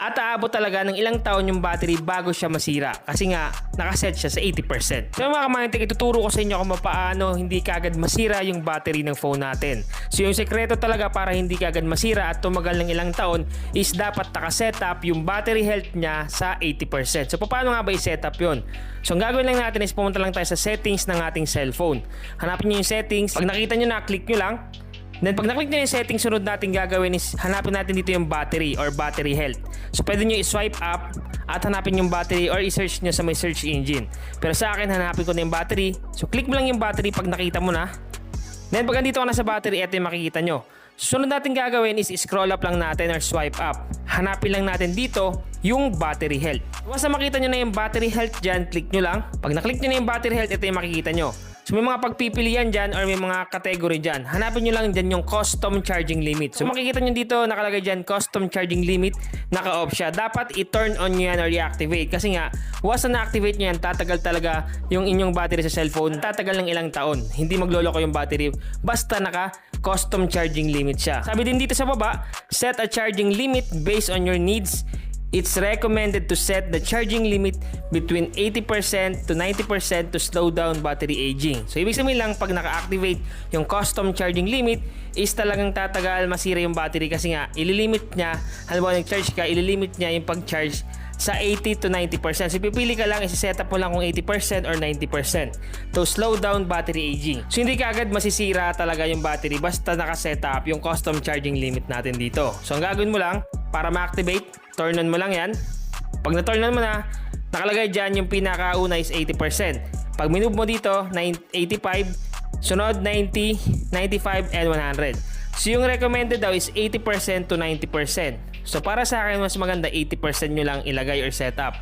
At aabot talaga ng ilang taon yung battery bago siya masira kasi nga nakaset siya sa 80%. So mga kamantik, ituturo ko sa inyo kung paano hindi kagad masira yung battery ng phone natin. So yung sekreto talaga para hindi kagad masira at tumagal ng ilang taon is dapat nakaset up yung battery health niya sa 80%. So paano nga ba i-set up yun? So ang gagawin lang natin is pumunta lang tayo sa settings ng ating cellphone. Hanapin nyo yung settings. Pag nakita nyo na, click nyo lang. Then pag naklik nyo yung settings, sunod natin gagawin is hanapin natin dito yung battery or battery health. So pwede nyo i-swipe up at hanapin yung battery or i-search nyo sa may search engine. Pero sa akin, hanapin ko na yung battery. So click mo lang yung battery pag nakita mo na. Then pag andito ka na sa battery, ito yung makikita nyo. Sunod natin gagawin is scroll up lang natin or swipe up. Hanapin lang natin dito yung battery health. Once na makita nyo na yung battery health dyan, click nyo lang. Pag naklik nyo na yung battery health, ito yung makikita nyo. So may mga pagpipilian dyan or may mga category dyan. Hanapin nyo lang dyan yung custom charging limit. So makikita nyo dito nakalagay dyan custom charging limit. Naka-off siya. Dapat i-turn on nyo yan or i-activate. Kasi nga, once na na-activate nyo yan, tatagal talaga yung inyong battery sa cellphone. Tatagal ng ilang taon. Hindi magloloko yung battery. Basta naka-custom charging limit siya. Sabi din dito sa baba, set a charging limit based on your needs. It's recommended to set the charging limit between 80% to 90% to slow down battery aging. So ibig sabihin lang pag naka-activate yung custom charging limit is talagang tatagal masira yung battery kasi nga ililimit niya, halimbawa nag-charge ka, ililimit niya yung pag-charge sa 80 to 90%. So pipili ka lang, isi-set up mo lang kung 80% or 90% to slow down battery aging. So hindi kaagad masisira talaga yung battery basta naka-set up yung custom charging limit natin dito. So ang gagawin mo lang para ma-activate, turn on mo lang yan. Pag na-turn on mo na, nakalagay dyan yung pinakauna is 80%. Pag minove mo dito, 85, sunod 90, 95, and 100. So yung recommended daw is 80% to 90%. So para sa akin, mas maganda 80% nyo lang ilagay or set up.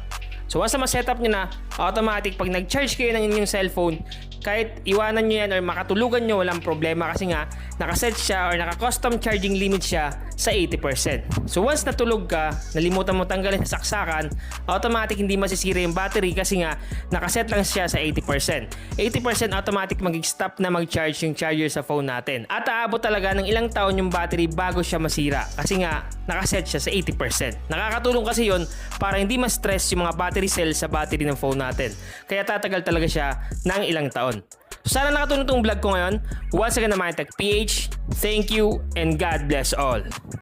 So once na ma-setup nyo na, automatic pag nag-charge kayo ng inyong cellphone, kahit iwanan nyo yan or makatulugan nyo, walang problema kasi nga nakaset siya or naka-custom charging limit siya sa 80%. So once natulog ka, nalimutan mo tanggalin sa saksakan, automatic hindi masisira yung battery kasi nga nakaset lang siya sa 80%. 80% automatic mag-stop na mag-charge yung charger sa phone natin. At aabot talaga ng ilang taon yung battery bago siya masira kasi nga nakaset siya sa 80%. Nakakatulong kasi yon para hindi ma-stress yung mga battery cell sa battery ng phone natin. Kaya tatagal talaga siya ng ilang taon. So sana nakatulong tong vlog ko ngayon. Once again naman, PH, thank you and God bless all.